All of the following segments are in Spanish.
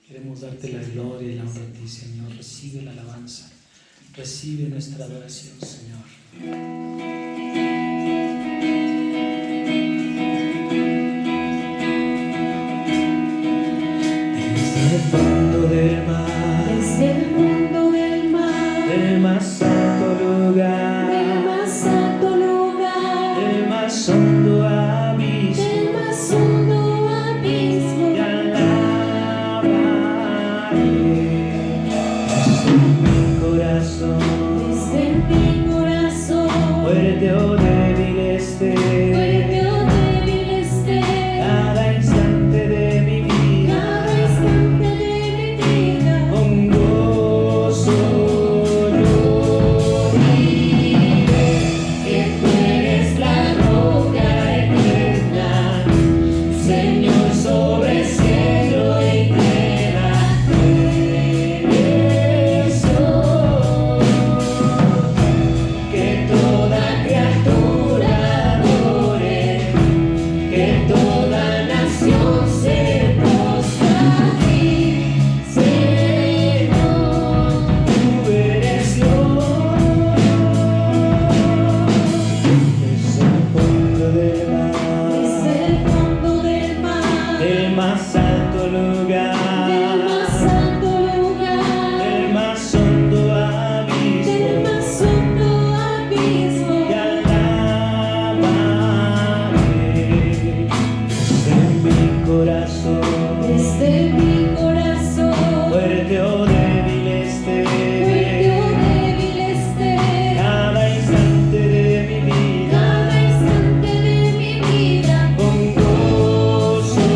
Queremos darte la gloria y la honra a ti, Señor. Recibe la alabanza, recibe nuestra adoración, Señor. Desde el fondo del mar, desde el fondo del mar, del más alto lugar, del más alto lugar, del más hondo abismo, del más hondo abismo, y alabaré desde mi corazón, desde mi corazón, fuerte o débil esté, fuerte o débil esté, cada instante de mi vida, cada instante de mi vida, con gozo yo diré que tú eres la roca eterna, Señor sobre cielo y tierra, eres Dios, que toda criatura adore, que toda nación se postra a ti, Señor, tú eres Dios. Desde el fondo del mar, desde el fondo del mar, del más alto lugar, del más alto lugar, del más hondo abismo, del más hondo abismo, y alabaré desde mi corazón, desde mi corazón, fuerte o débil esté, fuerte o débil esté, cada instante de mi vida, cada instante de mi vida, con gozo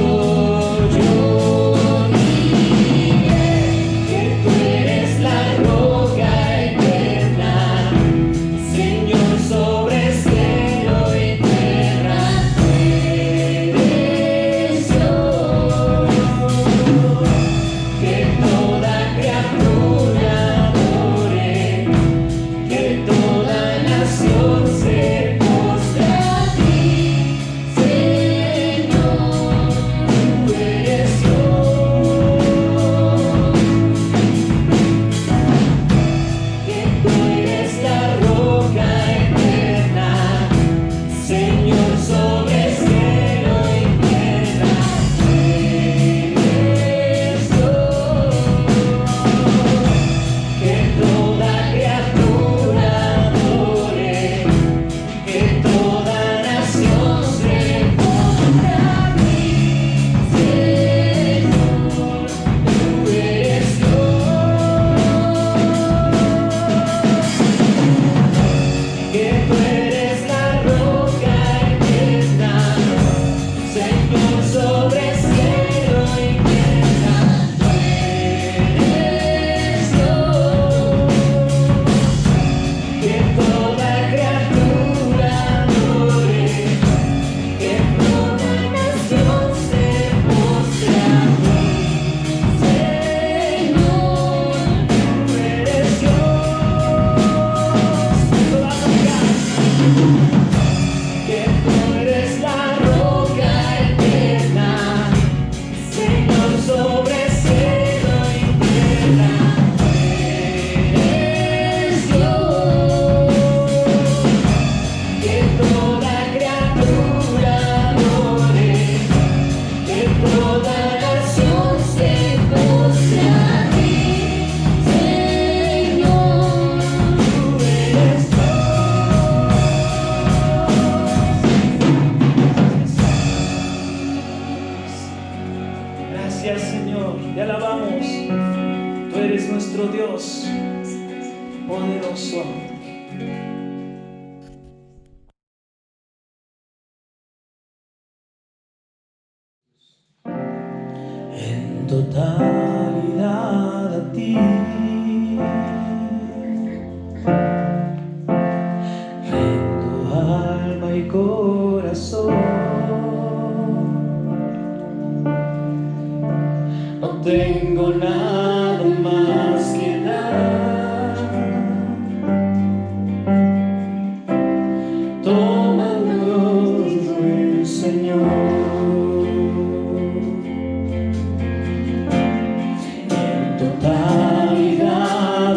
yo Gracias, Señor, te alabamos. Tú eres nuestro Dios poderoso. En totalidad a ti rendo alma y corazón. No tengo nada más que dar. Tómanos, buen Señor. En totalidad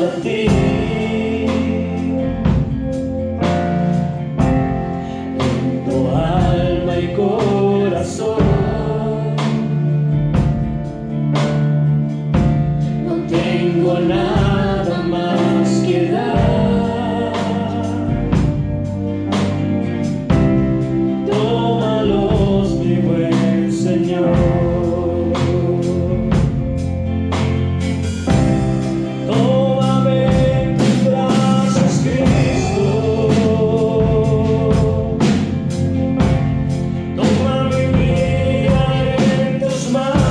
a ti rendo alma y corazón. Tengo nada más que dar. Tómalos, mi buen Señor. Tómame en tus brazos, Cristo. Toma mi vida en tus manos.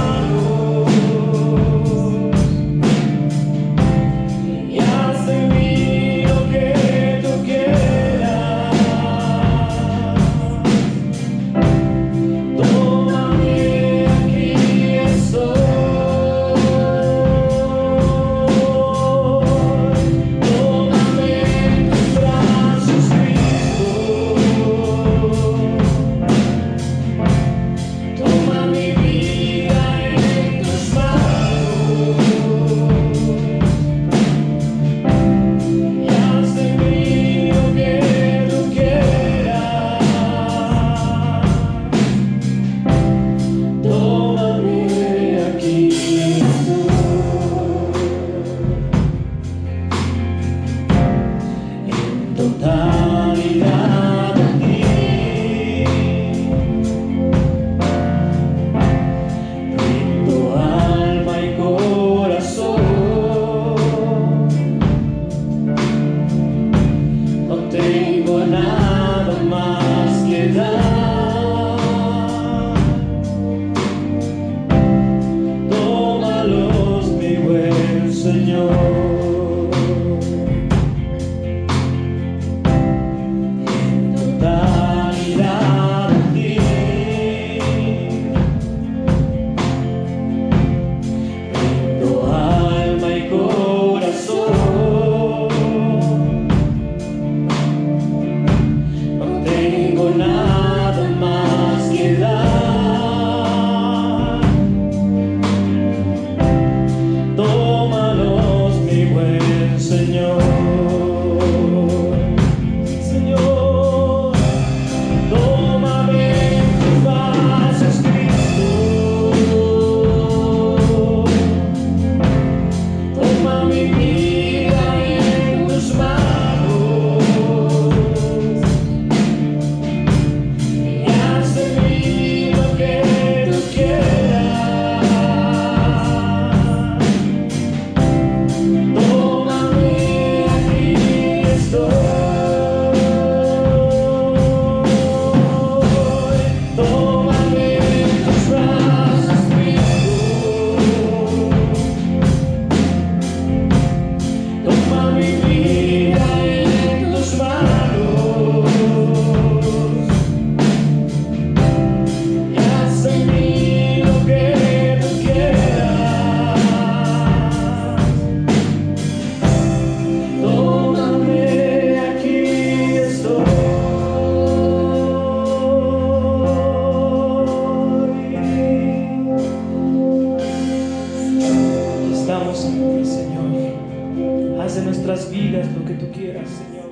nuestras vidas lo que tú quieras, Señor.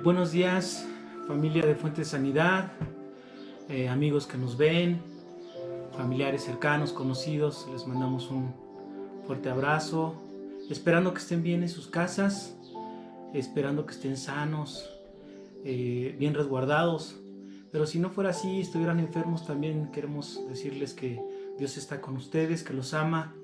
Buenos días, familia de Fuente de Sanidad, amigos que nos ven, familiares cercanos, conocidos, les mandamos un fuerte abrazo, esperando que estén bien en sus casas, esperando que estén sanos, bien resguardados. Pero si no fuera así, estuvieran enfermos, también queremos decirles que Dios está con ustedes, que los ama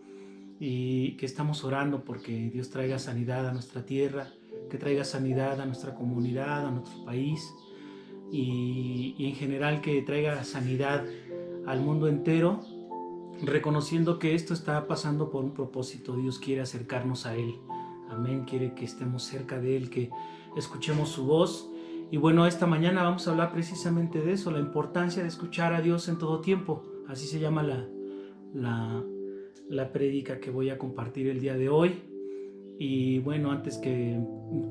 y que estamos orando porque Dios traiga sanidad a nuestra tierra, que traiga sanidad a nuestra comunidad, a nuestro país y en general que traiga sanidad al mundo entero, reconociendo que esto está pasando por un propósito. Dios quiere acercarnos a Él. Amén. Quiere que estemos cerca de Él, que escuchemos su voz. Y bueno, esta mañana vamos a hablar precisamente de eso, la importancia de escuchar a Dios en todo tiempo. Así se llama la prédica que voy a compartir el día de hoy. Y bueno, antes que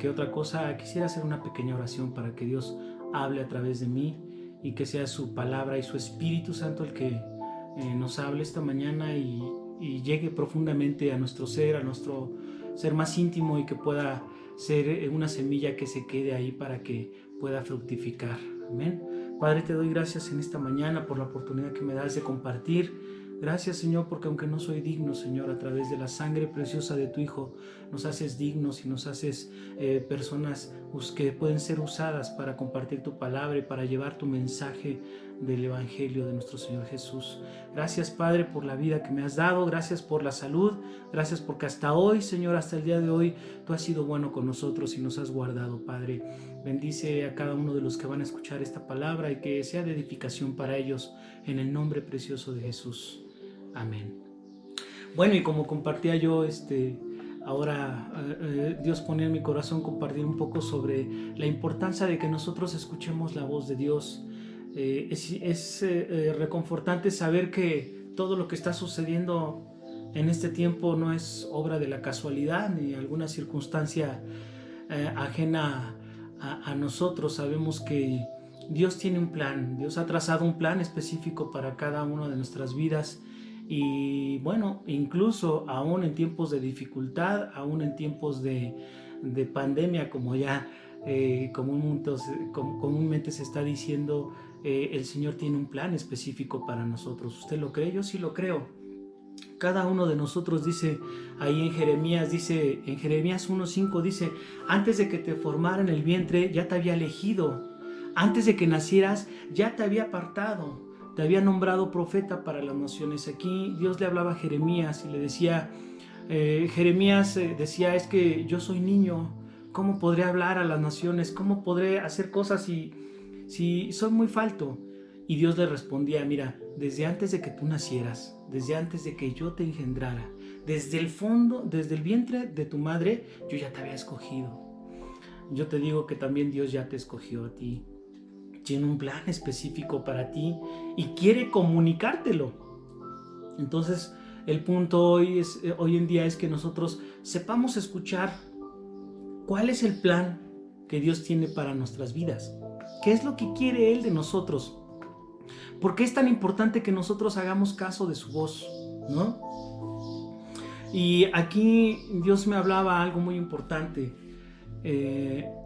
otra cosa, quisiera hacer una pequeña oración para que Dios hable a través de mí y que sea su palabra y su Espíritu Santo el que nos hable esta mañana y llegue profundamente a nuestro ser más íntimo y que pueda ser una semilla que se quede ahí para que pueda fructificar. Amén. Padre, te doy gracias en esta mañana por la oportunidad que me das de compartir. Gracias, Señor, porque aunque no soy digno, Señor, a través de la sangre preciosa de tu Hijo, nos haces dignos y nos haces personas que pueden ser usadas para compartir tu palabra y para llevar tu mensaje del Evangelio de nuestro Señor Jesús. Gracias, Padre, por la vida que me has dado. Gracias por la salud. Gracias porque hasta hoy, Señor, hasta el día de hoy, tú has sido bueno con nosotros y nos has guardado, Padre. Bendice a cada uno de los que van a escuchar esta palabra y que sea de edificación para ellos, en el nombre precioso de Jesús. Amén. Bueno, y como compartía yo, ahora Dios ponía en mi corazón compartir un poco sobre la importancia de que nosotros escuchemos la voz de Dios. Es reconfortante saber que todo lo que está sucediendo en este tiempo no es obra de la casualidad ni alguna circunstancia ajena a nosotros. Sabemos que Dios tiene un plan. Dios ha trazado un plan específico para cada una de nuestras vidas. Y bueno, incluso aún en tiempos de dificultad, aún en tiempos de pandemia, como ya comúnmente se está diciendo, el Señor tiene un plan específico para nosotros. ¿Usted lo cree? Yo sí lo creo. Cada uno de nosotros dice ahí en Jeremías 1:5, dice: antes de que te formara en el vientre ya te había elegido, antes de que nacieras ya te había apartado, te había nombrado profeta para las naciones. Aquí Dios le hablaba a Jeremías y le decía, Jeremías decía: es que yo soy niño, ¿cómo podré hablar a las naciones? ¿Cómo podré hacer cosas si soy muy falto? Y Dios le respondía: mira, desde antes de que tú nacieras, desde antes de que yo te engendrara, desde el vientre de tu madre, yo ya te había escogido. Yo te digo que también Dios ya te escogió a ti. Tiene un plan específico para ti y quiere comunicártelo. Entonces, el punto hoy en día es que nosotros sepamos escuchar cuál es el plan que Dios tiene para nuestras vidas. ¿Qué es lo que quiere Él de nosotros? ¿Por qué es tan importante que nosotros hagamos caso de su voz, ¿no? Y aquí Dios me hablaba algo muy importante.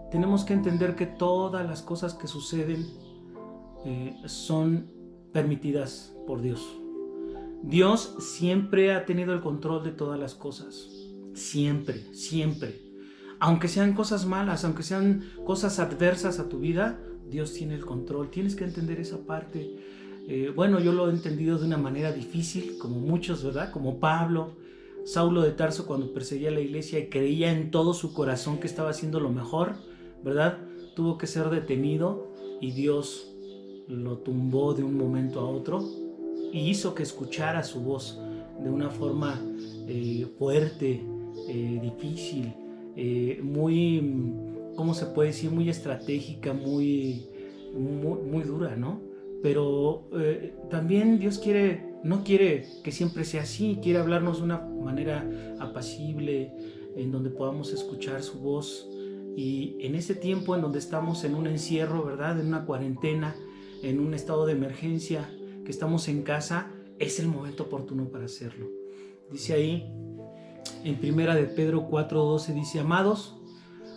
Tenemos que entender que todas las cosas que suceden son permitidas por Dios. Dios siempre ha tenido el control de todas las cosas. Siempre, siempre. Aunque sean cosas malas, aunque sean cosas adversas a tu vida, Dios tiene el control. Tienes que entender esa parte. Bueno, yo lo he entendido de una manera difícil, como muchos, ¿verdad? Como Pablo, Saulo de Tarso, cuando perseguía a la iglesia y creía en todo su corazón que estaba haciendo lo mejor, ¿verdad? Tuvo que ser detenido y Dios lo tumbó de un momento a otro y hizo que escuchara su voz de una forma fuerte, difícil, muy, ¿cómo se puede decir? Muy estratégica, muy dura, ¿no? Pero también Dios no quiere que siempre sea así, quiere hablarnos de una manera apacible, en donde podamos escuchar su voz. Y en ese tiempo en donde estamos en un encierro, ¿verdad? En una cuarentena, en un estado de emergencia, que estamos en casa, es el momento oportuno para hacerlo. Dice ahí, en primera de Pedro 4:12, dice: amados,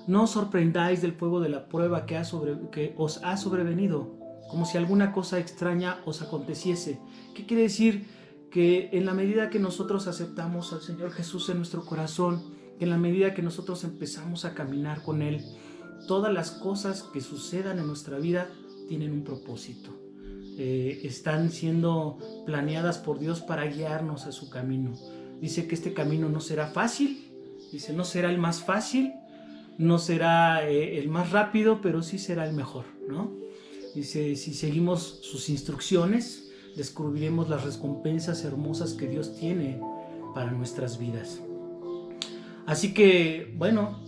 no os sorprendáis del fuego de la prueba que os ha sobrevenido, como si alguna cosa extraña os aconteciese. ¿Qué quiere decir? Que en la medida que nosotros aceptamos al Señor Jesús en nuestro corazón, en la medida que nosotros empezamos a caminar con Él, todas las cosas que sucedan en nuestra vida tienen un propósito. Están siendo planeadas por Dios para guiarnos a su camino. Dice que este camino no será fácil, dice, no será el más fácil, no será el más rápido, pero sí será el mejor, ¿no? Dice, si seguimos sus instrucciones, descubriremos las recompensas hermosas que Dios tiene para nuestras vidas. Así que, bueno,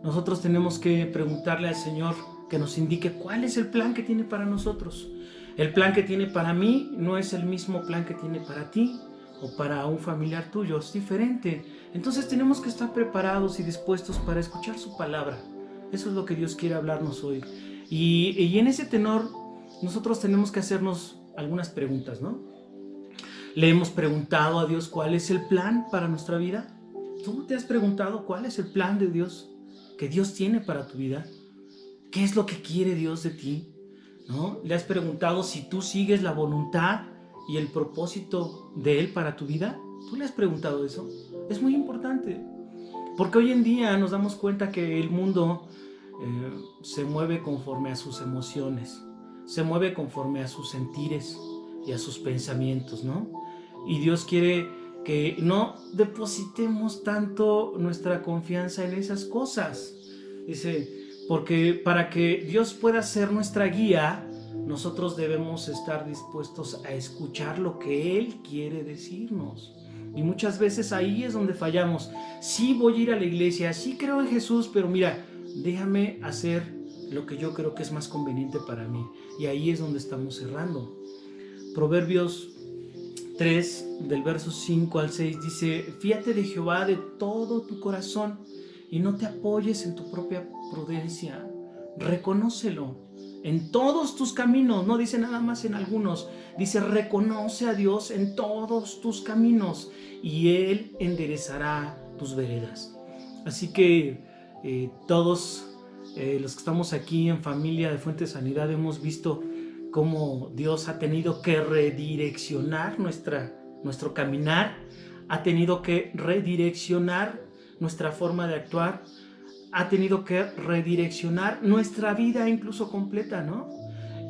nosotros tenemos que preguntarle al Señor que nos indique cuál es el plan que tiene para nosotros. El plan que tiene para mí no es el mismo plan que tiene para ti o para un familiar tuyo, es diferente. Entonces tenemos que estar preparados y dispuestos para escuchar su palabra. Eso es lo que Dios quiere hablarnos hoy. Y en ese tenor, nosotros tenemos que hacernos algunas preguntas, ¿no? ¿Le hemos preguntado a Dios cuál es el plan para nuestra vida? ¿Tú te has preguntado cuál es el plan de Dios que Dios tiene para tu vida? ¿Qué es lo que quiere Dios de ti? ¿No? ¿Le has preguntado si tú sigues la voluntad y el propósito de Él para tu vida? ¿Tú le has preguntado eso? Es muy importante, porque hoy en día nos damos cuenta que el mundo se mueve conforme a sus emociones, se mueve conforme a sus sentires y a sus pensamientos, ¿no? Y Dios quiere que no depositemos tanto nuestra confianza en esas cosas. Dice, porque para que Dios pueda ser nuestra guía, nosotros debemos estar dispuestos a escuchar lo que Él quiere decirnos. Y muchas veces ahí es donde fallamos. Sí voy a ir a la iglesia, sí creo en Jesús, pero mira, déjame hacer lo que yo creo que es más conveniente para mí. Y ahí es donde estamos errando. Proverbios 3, del verso 5 al 6 dice, fíate de Jehová de todo tu corazón y no te apoyes en tu propia prudencia. Reconócelo en todos tus caminos, no dice nada más en algunos, dice reconoce a Dios en todos tus caminos y Él enderezará tus veredas. Así que todos los que estamos aquí en familia de Fuente de Sanidad hemos visto cómo Dios ha tenido que redireccionar nuestro caminar, ha tenido que redireccionar nuestra forma de actuar, ha tenido que redireccionar nuestra vida incluso completa, ¿no?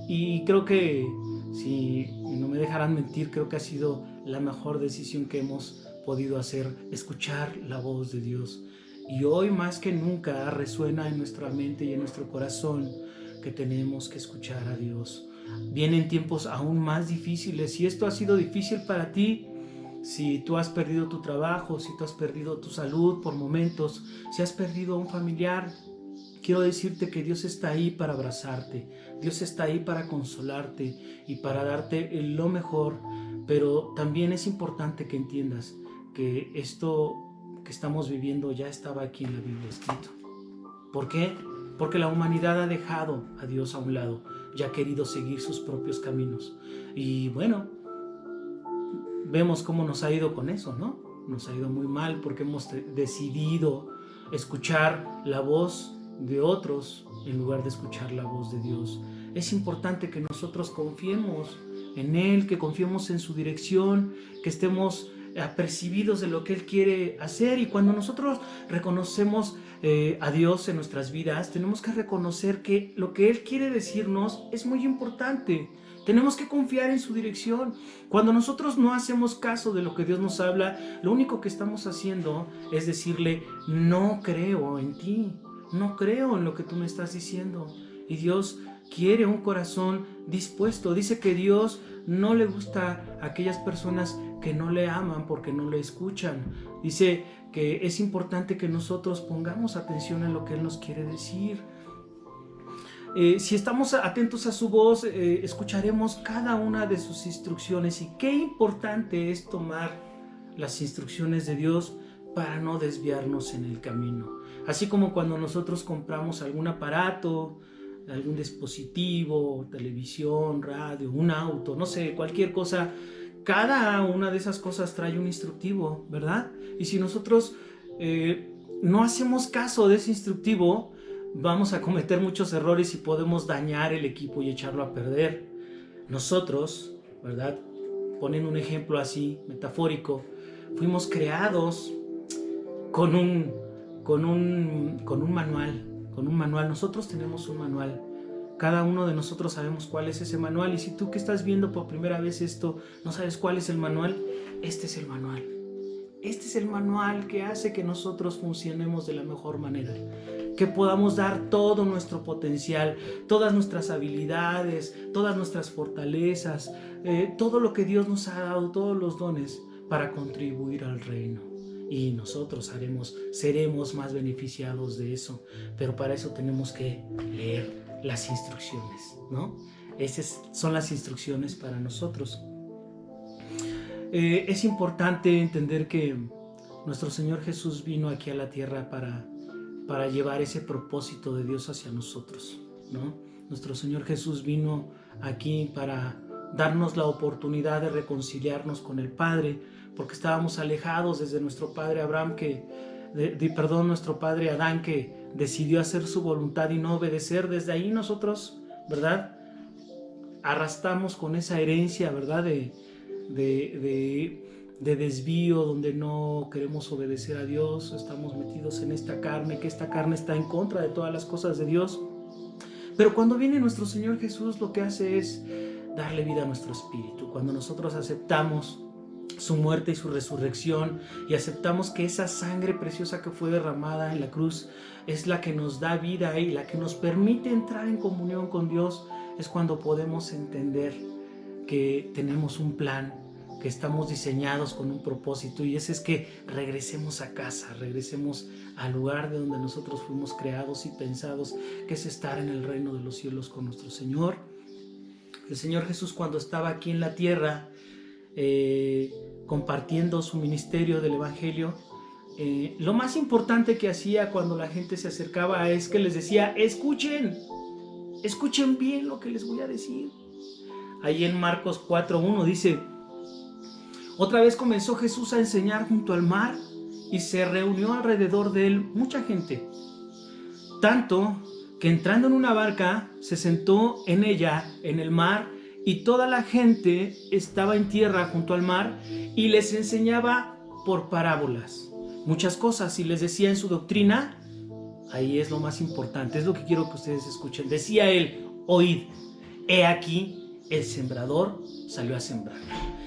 Y creo que, si no me dejarán mentir, creo que ha sido la mejor decisión que hemos podido hacer, escuchar la voz de Dios. Y hoy más que nunca resuena en nuestra mente y en nuestro corazón que tenemos que escuchar a Dios. Vienen tiempos aún más difíciles. Si esto ha sido difícil para ti, si tú has perdido tu trabajo, si tú has perdido tu salud por momentos, si has perdido a un familiar, quiero decirte que Dios está ahí para abrazarte, Dios está ahí para consolarte y para darte lo mejor, pero también es importante que entiendas que esto que estamos viviendo ya estaba aquí en la Biblia escrito. ¿Por qué? Porque la humanidad ha dejado a Dios a un lado y ha querido seguir sus propios caminos. Y bueno, vemos cómo nos ha ido con eso, ¿no? Nos ha ido muy mal porque hemos decidido escuchar la voz de otros en lugar de escuchar la voz de Dios. Es importante que nosotros confiemos en Él, que confiemos en su dirección, que estemos apercibidos de lo que Él quiere hacer. Y cuando nosotros reconocemos a Dios en nuestras vidas, tenemos que reconocer que lo que Él quiere decirnos es muy importante. Tenemos que confiar en su dirección. Cuando nosotros no hacemos caso de lo que Dios nos habla, lo único que estamos haciendo es decirle, no creo en ti, no creo en lo que tú me estás diciendo. Y Dios quiere un corazón dispuesto. Dice que Dios no le gusta a aquellas personas que no le aman porque no le escuchan. Dice que es importante que nosotros pongamos atención en lo que Él nos quiere decir. Si estamos atentos a su voz, escucharemos cada una de sus instrucciones. Y qué importante es tomar las instrucciones de Dios para no desviarnos en el camino. Así como cuando nosotros compramos algún aparato, algún dispositivo, televisión, radio, un auto, no sé, cualquier cosa, cada una de esas cosas trae un instructivo, ¿verdad? Y si nosotros no hacemos caso de ese instructivo, vamos a cometer muchos errores y podemos dañar el equipo y echarlo a perder. Nosotros, ¿verdad? Ponen un ejemplo así, metafórico, fuimos creados con un manual, con un manual. Nosotros tenemos un manual. Cada uno de nosotros sabemos cuál es ese manual. Y si tú que estás viendo por primera vez esto no sabes cuál es el manual, este es el manual. Este es el manual que hace que nosotros funcionemos de la mejor manera, que podamos dar todo nuestro potencial, todas nuestras habilidades, todas nuestras fortalezas, todo lo que Dios nos ha dado, todos los dones para contribuir al reino. Y nosotros seremos más beneficiados de eso, pero para eso tenemos que leer las instrucciones, ¿no? Esas son las instrucciones para nosotros. Es importante entender que nuestro Señor Jesús vino aquí a la tierra para llevar ese propósito de Dios hacia nosotros, ¿no? Nuestro Señor Jesús vino aquí para darnos la oportunidad de reconciliarnos con el Padre, porque estábamos alejados desde nuestro padre nuestro padre Adán, que decidió hacer su voluntad y no obedecer. Desde ahí nosotros, ¿verdad?, arrastramos con esa herencia, ¿verdad?, de desvío, donde no queremos obedecer a Dios. Estamos metidos en esta carne, que esta carne está en contra de todas las cosas de Dios. Pero cuando viene nuestro Señor Jesús, lo que hace es darle vida a nuestro espíritu. Cuando nosotros aceptamos su muerte y su resurrección y aceptamos que esa sangre preciosa que fue derramada en la cruz es la que nos da vida y la que nos permite entrar en comunión con Dios, es cuando podemos entender que tenemos un plan, que estamos diseñados con un propósito, y ese es que regresemos a casa, regresemos al lugar de donde nosotros fuimos creados y pensados, que es estar en el reino de los cielos con nuestro Señor. El Señor Jesús, cuando estaba aquí en la tierra compartiendo su ministerio del Evangelio, lo más importante que hacía cuando la gente se acercaba es que les decía: escuchen bien lo que les voy a decir. Ahí en Marcos 4:1 dice: otra vez comenzó Jesús a enseñar junto al mar, y se reunió alrededor de él mucha gente, tanto que entrando en una barca se sentó en ella en el mar, y toda la gente estaba en tierra junto al mar, y les enseñaba por parábolas muchas cosas, y les decía en su doctrina. Ahí es lo más importante, es lo que quiero que ustedes escuchen. Decía él: oíd, he aquí el sembrador salió a sembrar.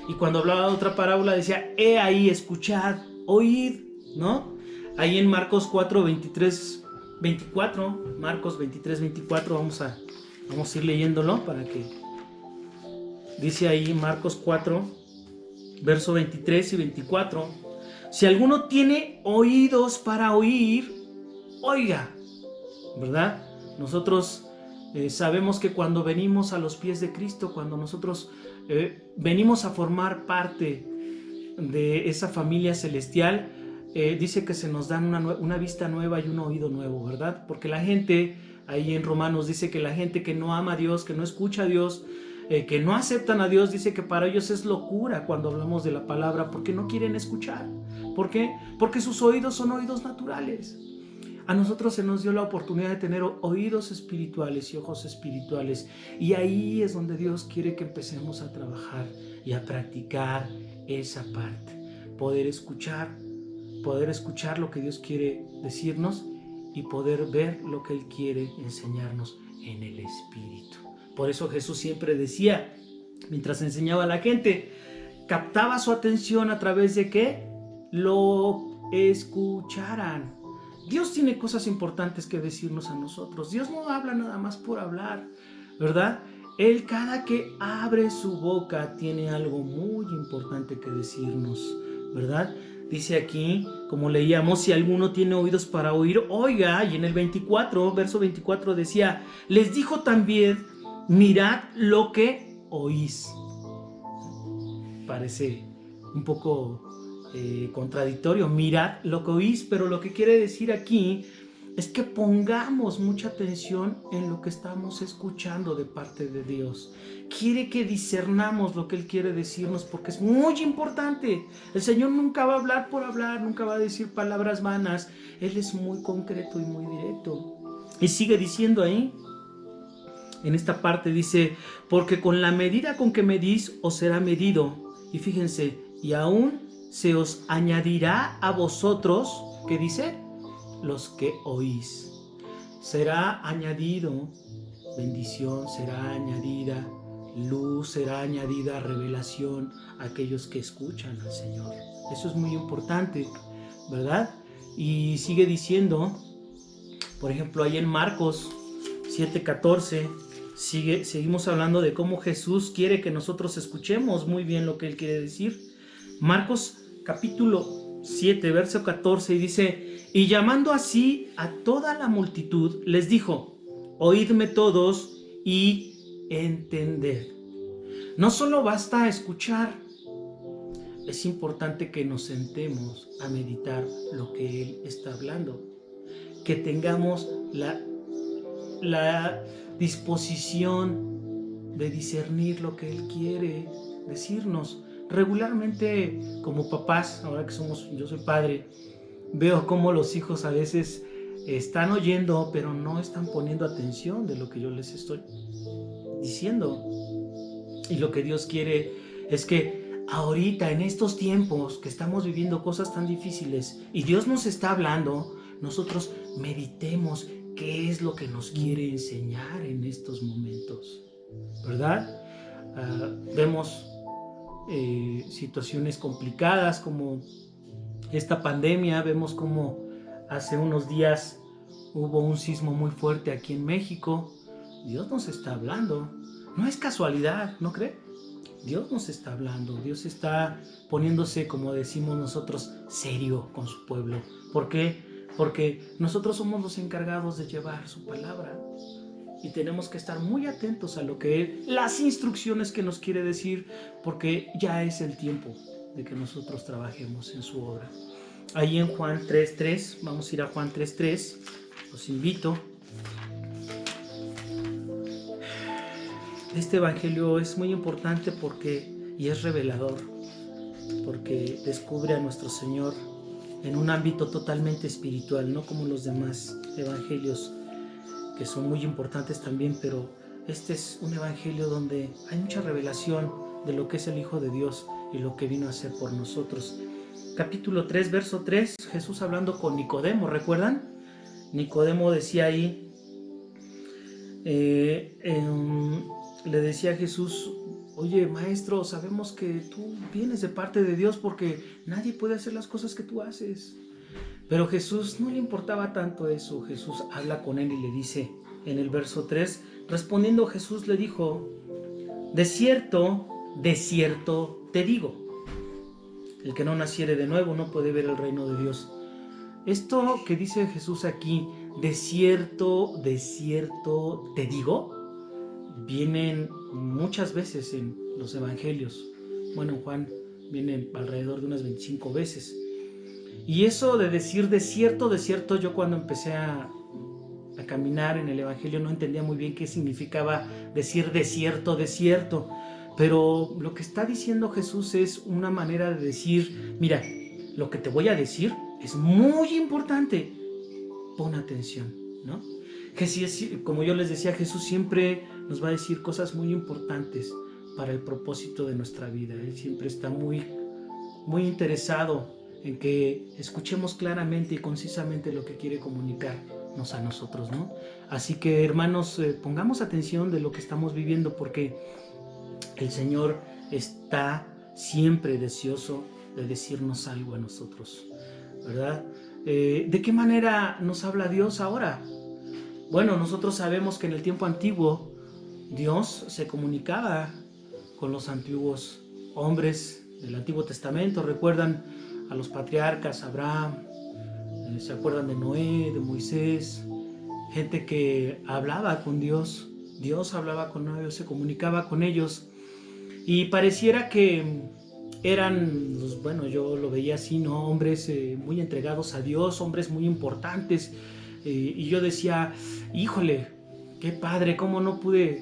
Y cuando hablaba de otra parábola decía: he ahí, escuchad, oíd, ¿no? Ahí en Marcos 4:23-24, Marcos 23:24, vamos a ir leyéndolo para que... Dice ahí Marcos 4, verso 23 y 24: si alguno tiene oídos para oír, oiga, ¿verdad? Nosotros sabemos que cuando venimos a los pies de Cristo, cuando nosotros venimos a formar parte de esa familia celestial, dice que se nos dan una vista nueva y un oído nuevo, ¿verdad? Porque la gente, ahí en Romanos dice que la gente que no ama a Dios, que no escucha a Dios, que no aceptan a Dios, dice que para ellos es locura cuando hablamos de la palabra, porque no quieren escuchar. ¿Por qué? Porque sus oídos son oídos naturales. A nosotros se nos dio la oportunidad de tener oídos espirituales y ojos espirituales, y ahí es donde Dios quiere que empecemos a trabajar y a practicar esa parte, poder escuchar lo que Dios quiere decirnos y poder ver lo que Él quiere enseñarnos en el Espíritu. Por eso Jesús siempre decía, mientras enseñaba a la gente, captaba su atención a través de que lo escucharan. Dios tiene cosas importantes que decirnos a nosotros. Dios no habla nada más por hablar, ¿verdad? Él, cada que abre su boca, tiene algo muy importante que decirnos, ¿verdad? Dice aquí, como leíamos: si alguno tiene oídos para oír, oiga. Y en el 24, verso 24 decía: les dijo también: mirad lo que oís. Parece un poco contradictorio, mirad lo que oís, pero lo que quiere decir aquí es que pongamos mucha atención en lo que estamos escuchando de parte de Dios. Quiere que discernamos lo que Él quiere decirnos, porque es muy importante. El Señor nunca va a hablar por hablar, nunca va a decir palabras vanas. Él es muy concreto y muy directo. Y sigue diciendo ahí, en esta parte dice: porque con la medida con que medís os será medido. Y fíjense, y aún se os añadirá a vosotros, ¿qué dice? Los que oís. será añadido bendición, será añadida luz, será añadida revelación a aquellos que escuchan al Señor. Eso es muy importante, ¿verdad? Y sigue diciendo, por ejemplo, ahí en Marcos 7:14, seguimos hablando de cómo Jesús quiere que nosotros escuchemos muy bien lo que Él quiere decir. Marcos capítulo 7, verso 14, y dice: y llamando así a toda la multitud, les dijo: oídme todos y entended. No solo basta escuchar, es importante que nos sentemos a meditar lo que Él está hablando, que tengamos la disposición de discernir lo que Él quiere decirnos. Regularmente, como papás, ahora que yo soy padre, veo cómo los hijos a veces están oyendo, pero no están poniendo atención de lo que yo les estoy diciendo. Y lo que Dios quiere es que ahorita, en estos tiempos que estamos viviendo cosas tan difíciles y Dios nos está hablando, nosotros meditemos qué es lo que nos quiere enseñar en estos momentos, ¿verdad? Vemos situaciones complicadas como esta pandemia. Vemos como hace unos días hubo un sismo muy fuerte aquí en México. Dios nos está hablando. No es casualidad, ¿no cree? Dios nos está hablando. Dios está poniéndose, como decimos nosotros, serio con su pueblo. ¿Por qué? Porque nosotros somos los encargados de llevar su palabra. Y tenemos que estar muy atentos a lo que Él, las instrucciones que nos quiere decir, porque ya es el tiempo de que nosotros trabajemos en su obra. Ahí en Juan 3:3, vamos a ir a Juan 3:3, los invito. Este evangelio es muy importante y es revelador, porque descubre a nuestro Señor en un ámbito totalmente espiritual, no como los demás evangelios, que son muy importantes también, pero este es un evangelio donde hay mucha revelación de lo que es el Hijo de Dios y lo que vino a hacer por nosotros. Capítulo 3, verso 3, Jesús hablando con Nicodemo, ¿recuerdan? Nicodemo decía ahí, le decía a Jesús: oye, maestro, sabemos que tú vienes de parte de Dios porque nadie puede hacer las cosas que tú haces. Pero Jesús no le importaba tanto eso. Jesús habla con él y le dice en el verso 3, respondiendo Jesús le dijo: de cierto te digo, el que no naciere de nuevo no puede ver el reino de Dios. Esto que dice Jesús aquí, de cierto te digo, vienen muchas veces en los evangelios. Bueno, en Juan vienen alrededor de unas 25 veces. Y eso de decir de cierto, yo cuando empecé a caminar en el evangelio no entendía muy bien qué significaba decir de cierto. Pero lo que está diciendo Jesús es una manera de decir: mira, lo que te voy a decir es muy importante, pon atención, ¿no? Que si es, como yo les decía, Jesús siempre nos va a decir cosas muy importantes para el propósito de nuestra vida. Él siempre está muy, muy interesado en que escuchemos claramente y concisamente lo que quiere comunicarnos a nosotros, ¿no? Así que, hermanos, pongamos atención de lo que estamos viviendo, porque el Señor está siempre deseoso de decirnos algo a nosotros, ¿verdad? ¿De qué manera nos habla Dios ahora? Bueno, nosotros sabemos que en el tiempo antiguo Dios se comunicaba con los antiguos hombres del Antiguo Testamento. ¿Recuerdan a los patriarcas, Abraham? ¿Se acuerdan de Noé, de Moisés? Gente que hablaba con Dios. Dios hablaba con ellos, se comunicaba con ellos. Y pareciera que eran, bueno, yo lo veía así, ¿no? Hombres muy entregados a Dios, hombres muy importantes. Y yo decía: híjole, qué padre, cómo no pude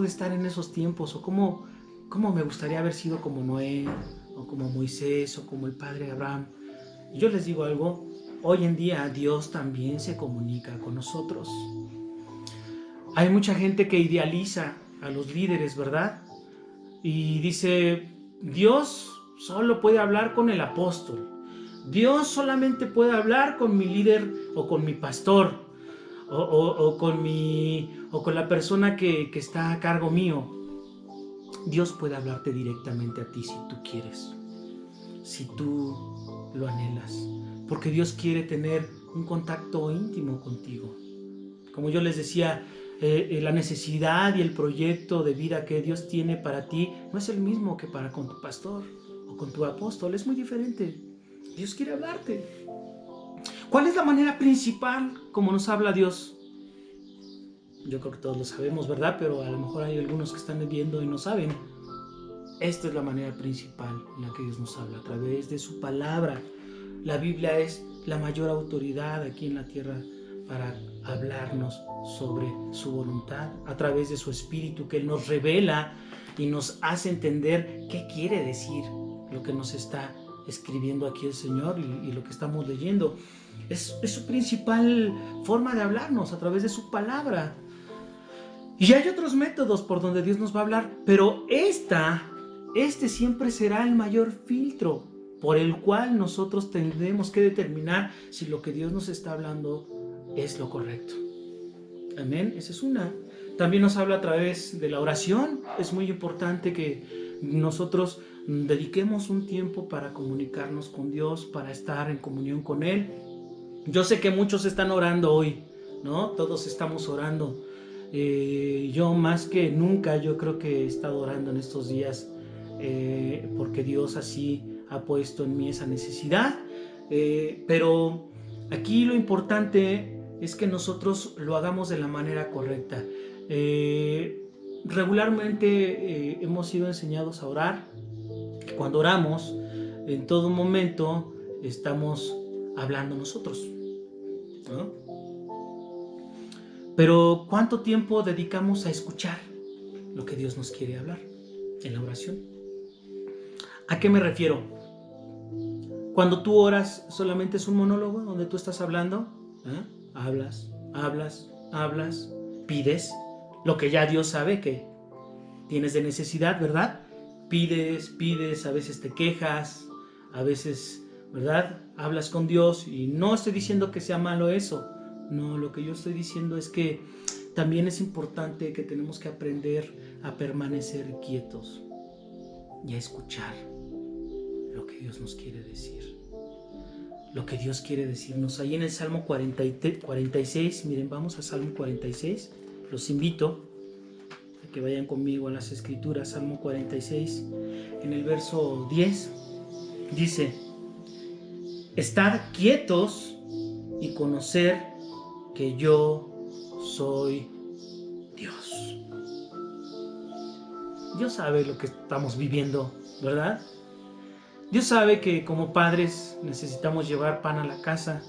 estar en esos tiempos, o cómo me gustaría haber sido como Noé, o como Moisés, o como el padre Abraham. Yo les digo algo: hoy en día Dios también se comunica con nosotros. Hay mucha gente que idealiza a los líderes, ¿verdad? Y dice: Dios solo puede hablar con el apóstol, Dios solamente puede hablar con mi líder o con mi pastor, o con la persona que está a cargo mío. Dios puede hablarte directamente a ti si tú quieres, si tú lo anhelas, porque Dios quiere tener un contacto íntimo contigo. Como yo les decía, la necesidad y el proyecto de vida que Dios tiene para ti no es el mismo que para con tu pastor o con tu apóstol, es muy diferente. Dios quiere hablarte. ¿Cuál es la manera principal como nos habla Dios? Yo creo que todos lo sabemos, ¿verdad? Pero a lo mejor hay algunos que están viendo y no saben. Esta es la manera principal en la que Dios nos habla, a través de su palabra. La Biblia es la mayor autoridad aquí en la tierra para hablarnos sobre su voluntad, a través de su Espíritu, que Él nos revela y nos hace entender qué quiere decir lo que nos está escribiendo aquí el Señor y lo que estamos leyendo. Es su principal forma de hablarnos, a través de su palabra. Y hay otros métodos por donde Dios nos va a hablar, pero este siempre será el mayor filtro por el cual nosotros tendremos que determinar si lo que Dios nos está hablando es lo correcto. Amén. Esa es una. También nos habla a través de la oración. Es muy importante que nosotros dediquemos un tiempo para comunicarnos con Dios, para estar en comunión con Él. Yo sé que muchos están orando hoy, ¿no? Todos estamos orando. Yo más que nunca, yo creo que he estado orando en estos días porque Dios así ha puesto en mí esa necesidad. Pero aquí lo importante es que nosotros lo hagamos de la manera correcta. Regularmente hemos sido enseñados a orar. Cuando oramos, en todo momento estamos hablando nosotros, ¿no? Pero ¿cuánto tiempo dedicamos a escuchar lo que Dios nos quiere hablar en la oración? ¿A qué me refiero? Cuando tú oras, solamente es un monólogo donde tú estás hablando, ¿eh? Hablas, pides lo que ya Dios sabe que tienes de necesidad, ¿verdad? Pides, a veces te quejas, a veces, ¿verdad? Hablas con Dios, y no estoy diciendo que sea malo eso. No, lo que yo estoy diciendo es que también es importante que tenemos que aprender a permanecer quietos y a escuchar lo que Dios nos quiere decir. Lo que Dios quiere decirnos. Ahí en el Salmo 46, miren, vamos a Salmo 46. Los invito a que vayan conmigo a las Escrituras. Salmo 46, en el verso 10, dice: Estad quietos y conocer que yo soy Dios. Dios sabe lo que estamos viviendo, ¿verdad? Dios sabe que como padres necesitamos llevar pan a la casa.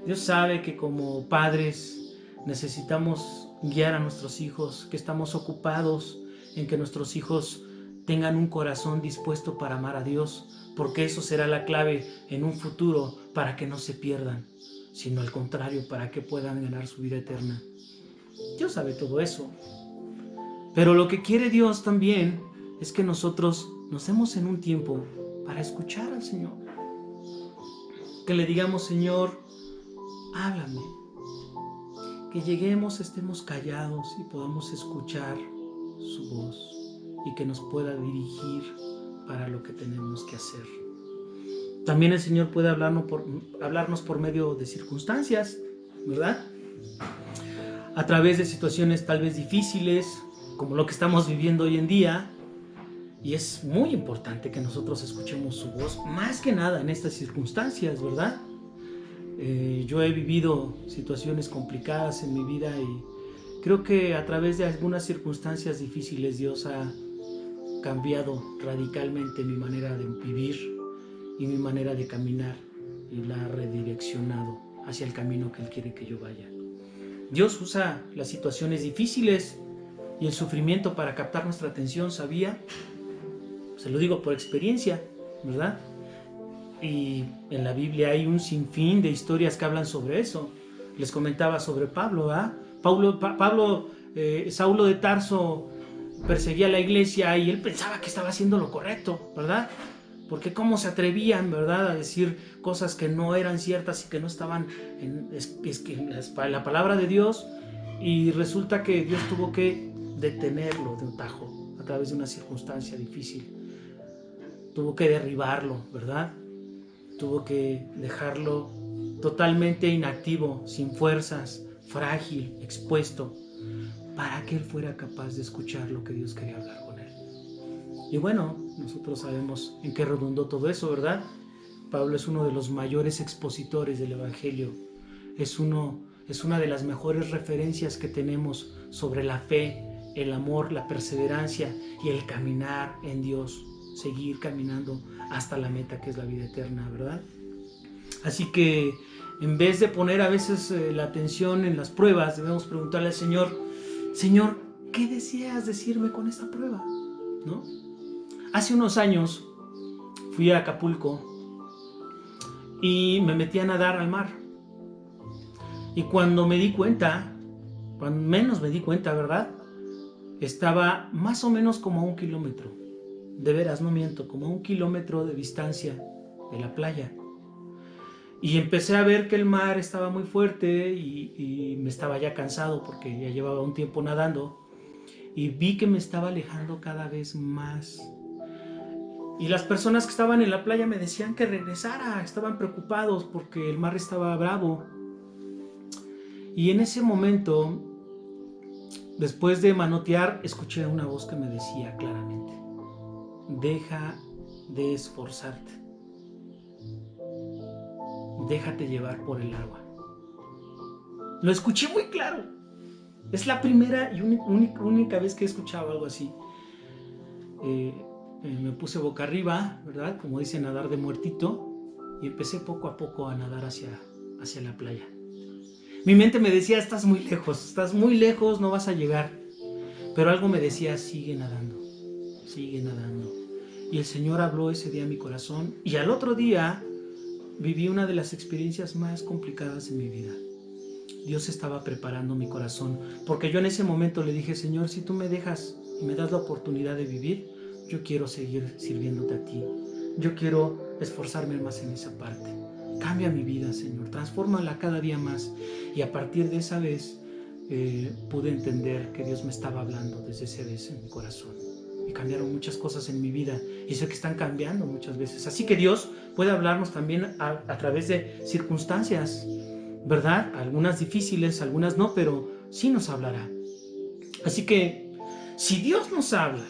Dios sabe que como padres necesitamos guiar a nuestros hijos, que estamos ocupados en que nuestros hijos tengan un corazón dispuesto para amar a Dios, porque eso será la clave en un futuro para que no se pierdan, sino al contrario, para que puedan ganar su vida eterna. Dios sabe todo eso. Pero lo que quiere Dios también es que nosotros nos demos en un tiempo para escuchar al Señor. Que le digamos: Señor, háblame. Que lleguemos, estemos callados y podamos escuchar su voz y que nos pueda dirigir para lo que tenemos que hacer. También el Señor puede hablarnos por medio de circunstancias, ¿verdad? A través de situaciones tal vez difíciles, como lo que estamos viviendo hoy en día. Y es muy importante que nosotros escuchemos su voz, más que nada en estas circunstancias, ¿verdad? Yo he vivido situaciones complicadas en mi vida y creo que a través de algunas circunstancias difíciles Dios ha cambiado radicalmente mi manera de vivir y mi manera de caminar, y la ha redireccionado hacia el camino que Él quiere que yo vaya. Dios usa las situaciones difíciles y el sufrimiento para captar nuestra atención, ¿sabía? Se lo digo por experiencia, ¿verdad? Y en la Biblia hay un sinfín de historias que hablan sobre eso. Les comentaba sobre Pablo, ¿verdad? Saulo de Tarso perseguía a la iglesia y él pensaba que estaba haciendo lo correcto, ¿verdad? porque cómo se atrevían, ¿verdad?, a decir cosas que no eran ciertas y que no estaban en la palabra de Dios. Y resulta que Dios tuvo que detenerlo de un tajo a través de una circunstancia difícil. Tuvo que derribarlo, ¿verdad? Tuvo que dejarlo totalmente inactivo, sin fuerzas, frágil, expuesto, para que él fuera capaz de escuchar lo que Dios quería hablar con él. Y bueno, nosotros sabemos en qué redundó todo eso, ¿verdad? Pablo es uno de los mayores expositores del Evangelio. Es una de las mejores referencias que tenemos sobre la fe, el amor, la perseverancia y el caminar en Dios. Seguir caminando hasta la meta, que es la vida eterna, ¿verdad? Así que en vez de poner a veces la atención en las pruebas, debemos preguntarle al Señor: Señor, ¿qué deseas decirme con esta prueba? ¿No? Hace unos años fui a Acapulco y me metí a nadar al mar. Y cuando me di cuenta, cuando menos me di cuenta, ¿verdad?, estaba más o menos como a 1 kilómetro. De veras, no miento, como a 1 kilómetro de distancia de la playa. Y empecé a ver que el mar estaba muy fuerte y me estaba ya cansado porque ya llevaba un tiempo nadando. Y vi que me estaba alejando cada vez más. Y las personas que estaban en la playa me decían que regresara, estaban preocupados porque el mar estaba bravo. Y en ese momento, después de manotear, escuché una voz que me decía claramente: deja de esforzarte, déjate llevar por el agua. Lo escuché muy claro. Es la primera y única vez que he escuchado algo así. Me puse boca arriba, ¿verdad?, como dice, nadar de muertito, y empecé poco a poco a nadar hacia la playa. Mi mente me decía: estás muy lejos, no vas a llegar. Pero algo me decía: sigue nadando. Y el Señor habló ese día a mi corazón, y al otro día viví una de las experiencias más complicadas en mi vida. Dios estaba preparando mi corazón, porque yo en ese momento le dije: Señor, si tú me dejas y me das la oportunidad de vivir, yo quiero seguir sirviéndote a ti. Yo quiero esforzarme más en esa parte. Cambia mi vida, Señor, transfórmala cada día más. Y a partir de esa vez pude entender que Dios me estaba hablando desde ese vez en mi corazón. Y cambiaron muchas cosas en mi vida, y sé que están cambiando muchas veces. Así que Dios puede hablarnos también a través de circunstancias, ¿verdad? Algunas difíciles, algunas no, pero sí nos hablará. Así que si Dios nos habla,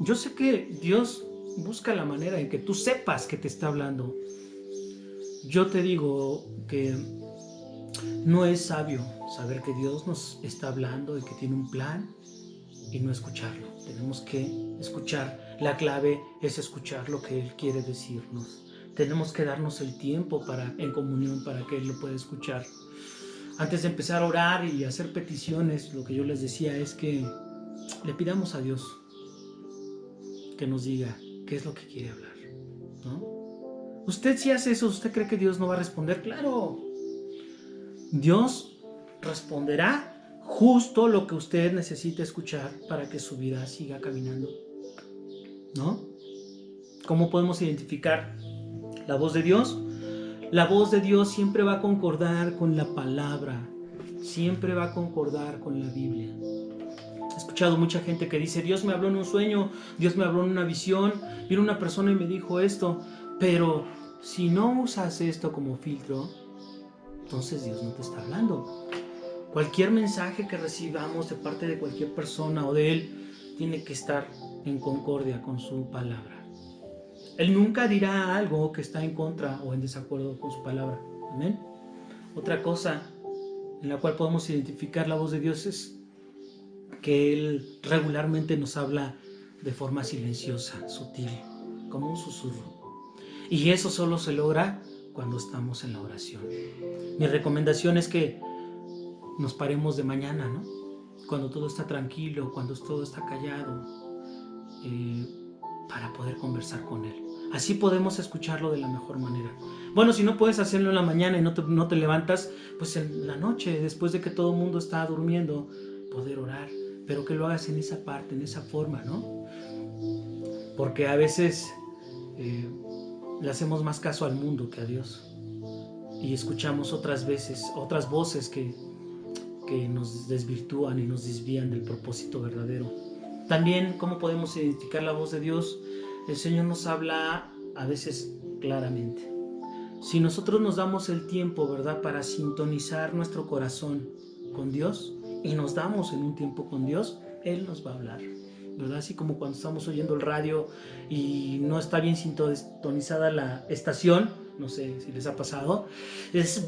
yo sé que Dios busca la manera en que tú sepas que te está hablando. Yo te digo que no es sabio saber que Dios nos está hablando y que tiene un plan y no escucharlo. Tenemos que escuchar. La clave es escuchar lo que Él quiere decirnos. Tenemos que darnos el tiempo en comunión para que Él lo pueda escuchar. Antes de empezar a orar y hacer peticiones, lo que yo les decía es que le pidamos a Dios que nos diga qué es lo que quiere hablar, ¿no? Usted, si hace eso, ¿usted cree que Dios no va a responder? ¡Claro! Dios responderá justo lo que usted necesita escuchar para que su vida siga caminando, ¿no? ¿Cómo podemos identificar la voz de Dios? La voz de Dios siempre va a concordar con la palabra, siempre va a concordar con la Biblia. He escuchado mucha gente que dice: Dios me habló en un sueño, Dios me habló en una visión, vino una persona y me dijo esto. Pero si no usas esto como filtro, entonces Dios no te está hablando. Cualquier mensaje que recibamos de parte de cualquier persona o de Él tiene que estar en concordia con su palabra. Él nunca dirá algo que está en contra o en desacuerdo con su palabra. ¿Amén? Otra cosa en la cual podemos identificar la voz de Dios es que Él regularmente nos habla de forma silenciosa, sutil, como un susurro. Y eso solo se logra cuando estamos en la oración. Mi recomendación es que nos paremos de mañana, ¿no? Cuando todo está tranquilo, cuando todo está callado, para poder conversar con Él. Así podemos escucharlo de la mejor manera. Bueno, si no puedes hacerlo en la mañana y no te levantas, pues en la noche, después de que todo el mundo está durmiendo, poder orar. Pero que lo hagas en esa parte, en esa forma, ¿no? Porque a veces le hacemos más caso al mundo que a Dios. Y escuchamos otras voces que nos desvirtúan y nos desvían del propósito verdadero. También, ¿cómo podemos identificar la voz de Dios? El Señor nos habla a veces claramente. Si nosotros nos damos el tiempo, ¿verdad?, para sintonizar nuestro corazón con Dios y nos damos en un tiempo con Dios, Él nos va a hablar, ¿verdad? Así como cuando estamos oyendo el radio y no está bien sintonizada la estación, no sé si les ha pasado,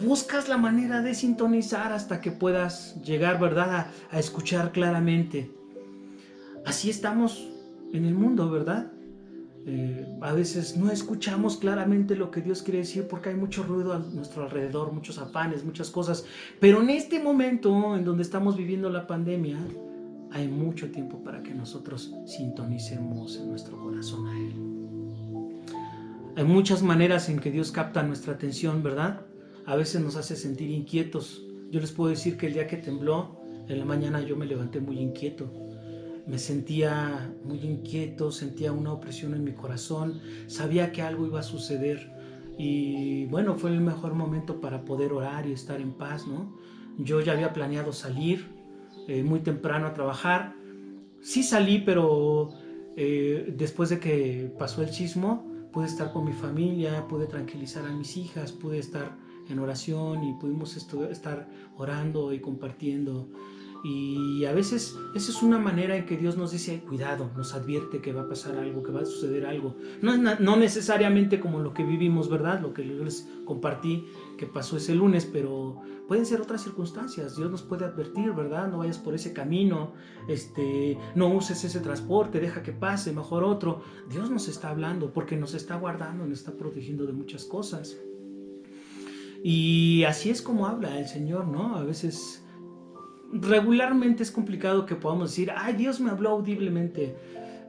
buscas la manera de sintonizar hasta que puedas llegar, ¿verdad?, a escuchar claramente. Así estamos en el mundo, ¿verdad? A veces no escuchamos claramente lo que Dios quiere decir porque hay mucho ruido a nuestro alrededor, muchos afanes, muchas cosas. Pero en este momento en donde estamos viviendo la pandemia, hay mucho tiempo para que nosotros sintonicemos en nuestro corazón a Él. Hay muchas maneras en que Dios capta nuestra atención, ¿verdad? A veces nos hace sentir inquietos. Yo les puedo decir que el día que tembló, en la mañana yo me levanté muy inquieto. Me sentía muy inquieto, sentía una opresión en mi corazón, sabía que algo iba a suceder y bueno, fue el mejor momento para poder orar y estar en paz, ¿no? Yo ya había planeado salir muy temprano a trabajar. Sí salí, pero después de que pasó el sismo, pude estar con mi familia, pude tranquilizar a mis hijas, pude estar en oración y pudimos estar orando y compartiendo. Y a veces esa es una manera en que Dios nos dice, cuidado, nos advierte que va a pasar algo, que va a suceder algo. No necesariamente como lo que vivimos, ¿verdad? Lo que yo les compartí que pasó ese lunes, pero pueden ser otras circunstancias. Dios nos puede advertir, ¿verdad? No vayas por ese camino, no uses ese transporte, deja que pase, mejor otro. Dios nos está hablando porque nos está guardando, nos está protegiendo de muchas cosas. Y así es como habla el Señor, ¿no? A veces regularmente es complicado que podamos decir, ay, Dios me habló audiblemente.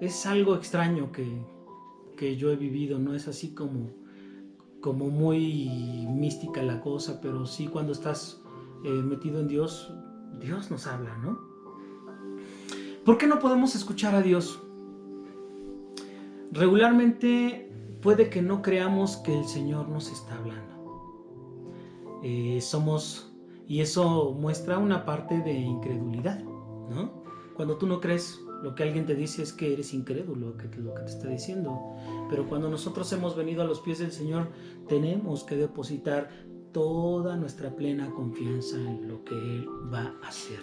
Es algo extraño que yo he vivido, no es así como muy mística la cosa, pero sí cuando estás metido en Dios, Dios nos habla, ¿no? ¿Por qué no podemos escuchar a Dios? Regularmente puede que no creamos que el Señor nos está hablando. Y eso muestra una parte de incredulidad, ¿no? Cuando tú no crees lo que alguien te dice es que eres incrédulo, lo que te está diciendo. Pero cuando nosotros hemos venido a los pies del Señor, tenemos que depositar toda nuestra plena confianza en lo que Él va a hacer.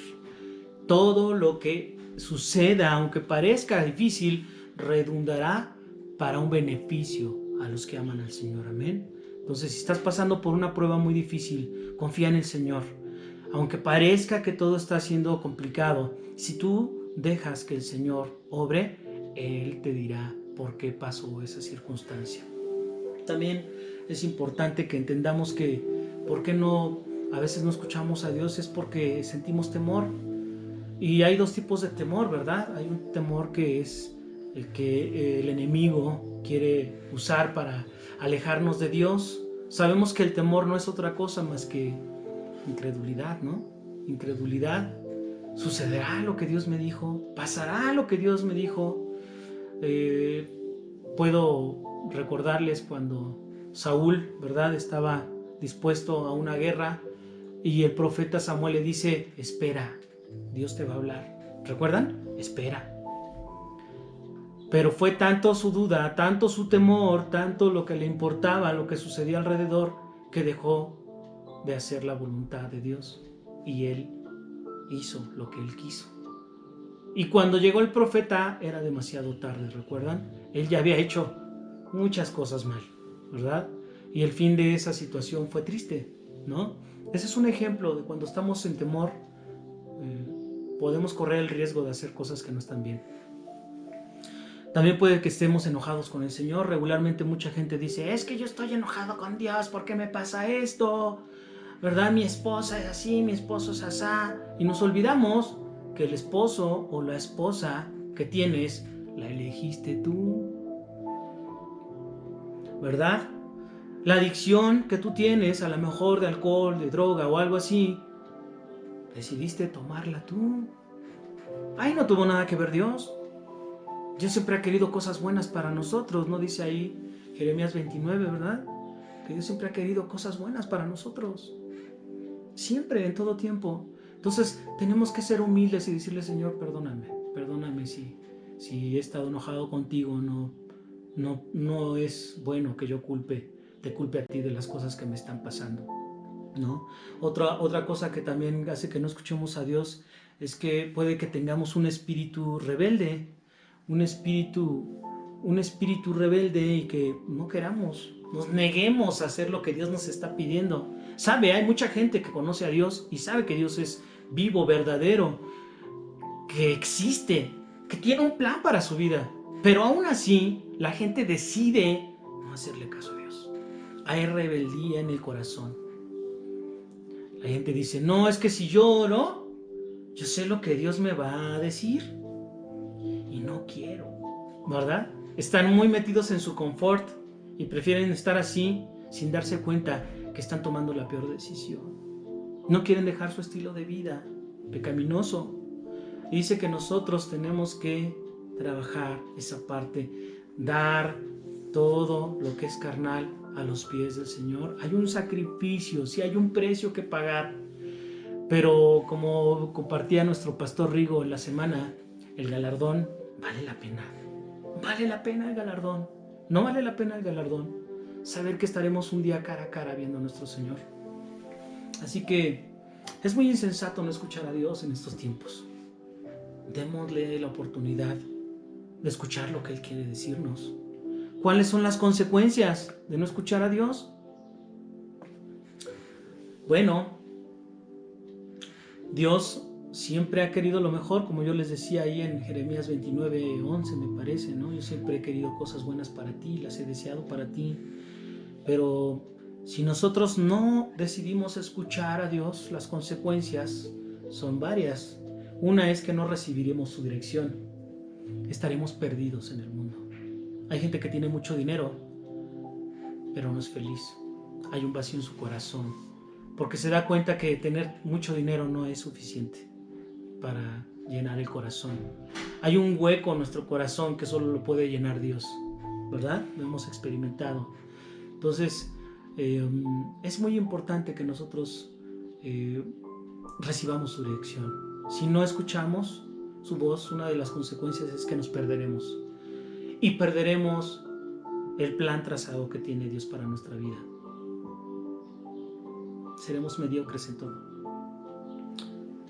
Todo lo que suceda, aunque parezca difícil, redundará para un beneficio a los que aman al Señor. Amén. Entonces, si estás pasando por una prueba muy difícil, confía en el Señor. Aunque parezca que todo está siendo complicado, si tú dejas que el Señor obre, Él te dirá por qué pasó esa circunstancia. También es importante que entendamos que por qué a veces no escuchamos a Dios es porque sentimos temor. Y hay dos tipos de temor, ¿verdad? Hay un temor que es el que el enemigo quiere usar para alejarnos de Dios. Sabemos que el temor no es otra cosa más que incredulidad, ¿no? Incredulidad. Sucederá lo que Dios me dijo, pasará lo que Dios me dijo. Puedo recordarles cuando Saúl, ¿verdad?, estaba dispuesto a una guerra y el profeta Samuel le dice, espera, Dios te va a hablar. ¿Recuerdan? Espera. Pero fue tanto su duda, tanto su temor, tanto lo que le importaba, lo que sucedía alrededor, que dejó de hacer la voluntad de Dios. Y él hizo lo que él quiso. Y cuando llegó el profeta era demasiado tarde, ¿recuerdan? Él ya había hecho muchas cosas mal, ¿verdad? Y el fin de esa situación fue triste, ¿no? Ese es un ejemplo de cuando estamos en temor, podemos correr el riesgo de hacer cosas que no están bien. También puede que estemos enojados con el Señor. Regularmente mucha gente dice, es que yo estoy enojado con Dios, ¿por qué me pasa esto? ¿Verdad? Mi esposa es así, mi esposo es asá. Y nos olvidamos que el esposo o la esposa que tienes, la elegiste tú, ¿verdad? La adicción que tú tienes, a lo mejor de alcohol, de droga o algo así, decidiste tomarla tú. Ahí no tuvo nada que ver Dios. Dios siempre ha querido cosas buenas para nosotros, ¿no? Dice ahí Jeremías 29, ¿verdad? Que Dios siempre ha querido cosas buenas para nosotros. Siempre, en todo tiempo. Entonces tenemos que ser humildes y decirle, Señor, perdóname si he estado enojado contigo, no es bueno que yo te culpe a ti de las cosas que me están pasando, ¿no? Otra cosa que también hace que no escuchemos a Dios es que puede que tengamos un espíritu rebelde, un espíritu rebelde y que no queramos, nos neguemos a hacer lo que Dios nos está pidiendo. Hay mucha gente que conoce a Dios y sabe que Dios es vivo, verdadero, que existe, que tiene un plan para su vida, pero aún así la gente decide no hacerle caso a Dios. Hay rebeldía en el corazón. La gente dice, no, es que si yo oro, yo sé lo que Dios me va a decir y no quiero, ¿verdad? Están muy metidos en su confort y prefieren estar así sin darse cuenta que están tomando la peor decisión. No quieren dejar su estilo de vida pecaminoso. Y dice que nosotros tenemos que trabajar esa parte, dar todo lo que es carnal a los pies del Señor. Hay un sacrificio, sí hay un precio que pagar, pero como compartía nuestro pastor Rigo en la semana, el galardón vale la pena. Vale la pena el galardón. No vale la pena el galardón. Saber que estaremos un día cara a cara viendo a nuestro Señor. Así que es muy insensato no escuchar a Dios en estos tiempos. Démosle la oportunidad de escuchar lo que Él quiere decirnos. ¿Cuáles son las consecuencias de no escuchar a Dios? Bueno, Dios siempre ha querido lo mejor, como yo les decía ahí en Jeremías 29:11 me parece, ¿no? Yo siempre he querido cosas buenas para ti, las he deseado para ti, pero si nosotros no decidimos escuchar a Dios, las consecuencias son varias. Una es que no recibiremos su dirección, estaremos perdidos en el mundo. Hay gente que tiene mucho dinero, pero no es feliz. Hay un vacío en su corazón, porque se da cuenta que tener mucho dinero no es suficiente para llenar el corazón. Hay un hueco en nuestro corazón que solo lo puede llenar Dios, ¿verdad? Lo hemos experimentado. Entonces, es muy importante que nosotros recibamos su dirección. Si no escuchamos su voz, una de las consecuencias es que nos perderemos. Y perderemos el plan trazado que tiene Dios para nuestra vida. Seremos mediocres en todo.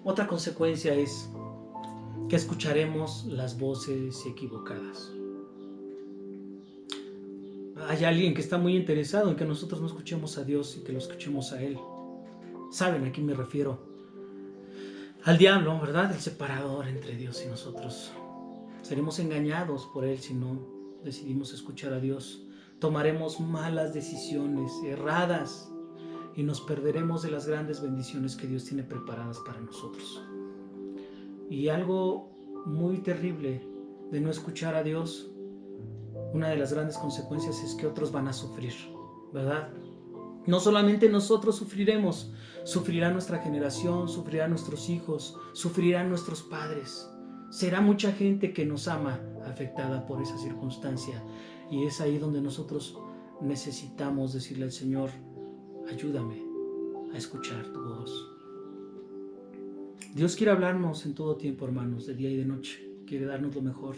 Otra consecuencia es que escucharemos las voces equivocadas. Hay alguien que está muy interesado en que nosotros no escuchemos a Dios y que lo escuchemos a Él. ¿Saben a quién me refiero? Al diablo, ¿verdad? El separador entre Dios y nosotros. Seremos engañados por Él si no decidimos escuchar a Dios. Tomaremos malas decisiones, erradas, y nos perderemos de las grandes bendiciones que Dios tiene preparadas para nosotros. Y algo muy terrible de no escuchar a Dios, una de las grandes consecuencias es que otros van a sufrir, ¿verdad? No solamente nosotros sufriremos, sufrirá nuestra generación, sufrirán nuestros hijos, sufrirán nuestros padres. Será mucha gente que nos ama afectada por esa circunstancia, y es ahí donde nosotros necesitamos decirle al Señor, ayúdame a escuchar tu voz. Dios quiere hablarnos en todo tiempo, hermanos, de día y de noche. Quiere darnos lo mejor.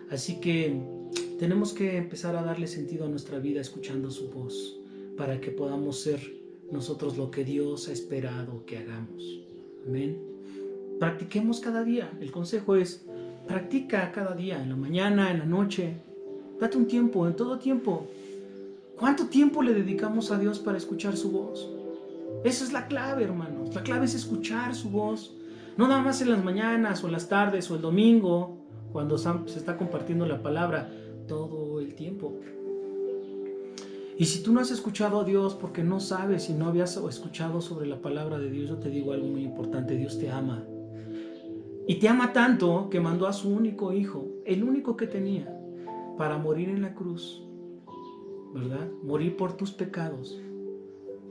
Así que tenemos que empezar a darle sentido a nuestra vida escuchando su voz, para que podamos ser nosotros lo que Dios ha esperado que hagamos. Amén. Practiquemos cada día. El consejo es, practica cada día, en la mañana, en la noche. Date un tiempo, en todo tiempo. ¿Cuánto tiempo le dedicamos a Dios para escuchar su voz? Esa es la clave, hermanos. La clave es escuchar su voz. No nada más en las mañanas o en las tardes o el domingo, cuando se está compartiendo la palabra, todo el tiempo. Y si tú no has escuchado a Dios porque no sabes y no habías escuchado sobre la palabra de Dios, yo te digo algo muy importante. Dios te ama. Y te ama tanto que mandó a su único hijo, el único que tenía, para morir en la cruz, ¿verdad? Morir por tus pecados,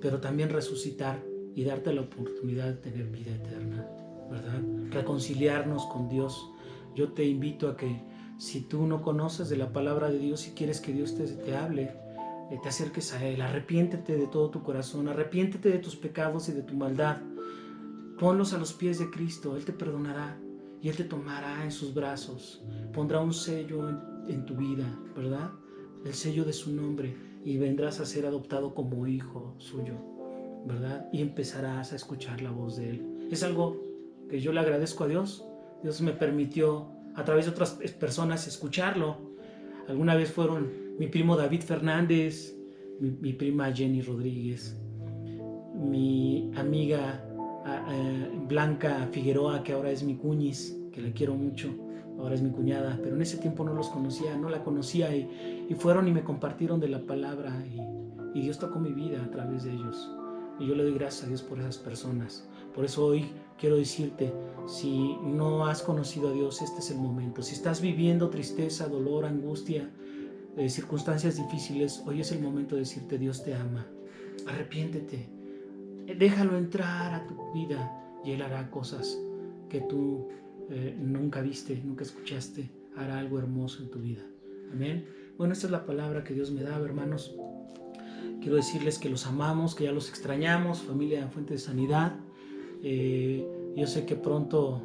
pero también resucitar y darte la oportunidad de tener vida eterna, ¿verdad? Reconciliarnos con Dios. Yo te invito a que Si tú no conoces de la palabra de Dios y quieres que Dios te hable, te acerques a Él. Arrepiéntete de todo tu corazón, arrepiéntete de tus pecados y de tu maldad. Ponlos a los pies de Cristo, Él te perdonará y Él te tomará en sus brazos. Pondrá un sello en tu vida, ¿verdad? El sello de su nombre, y vendrás a ser adoptado como hijo suyo, ¿verdad? Y empezarás a escuchar la voz de Él. Es algo que yo le agradezco a Dios. Dios me permitió a través de otras personas escucharlo. Alguna vez fueron mi primo David Fernández, mi prima Jenny Rodríguez, mi amiga Blanca Figueroa, que ahora es mi cuñis, que la quiero mucho, ahora es mi cuñada, pero en ese tiempo no los conocía, no la conocía, y fueron y me compartieron de la palabra, y Dios tocó mi vida a través de ellos, y yo le doy gracias a Dios por esas personas. Por eso hoy quiero decirte, si no has conocido a Dios, este es el momento. Si estás viviendo tristeza, dolor, angustia, circunstancias difíciles, hoy es el momento de decirte: Dios te ama. Arrepiéntete, déjalo entrar a tu vida, y Él hará cosas que tú nunca viste, nunca escuchaste. Hará algo hermoso en tu vida. Amén. Bueno, esta es la palabra que Dios me da, hermanos. Quiero decirles que los amamos, que ya los extrañamos, familia Fuente de Sanidad. Yo sé que pronto,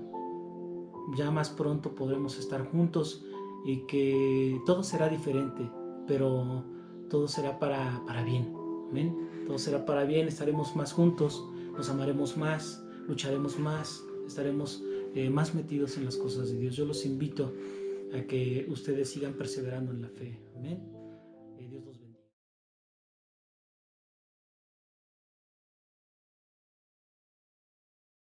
ya más pronto, podremos estar juntos, y que todo será diferente, pero todo será para bien. Amén. Todo será para bien, estaremos más juntos, nos amaremos más, lucharemos más, estaremos más metidos en las cosas de Dios. Yo los invito a que ustedes sigan perseverando en la fe. Amén. Dios los bendiga.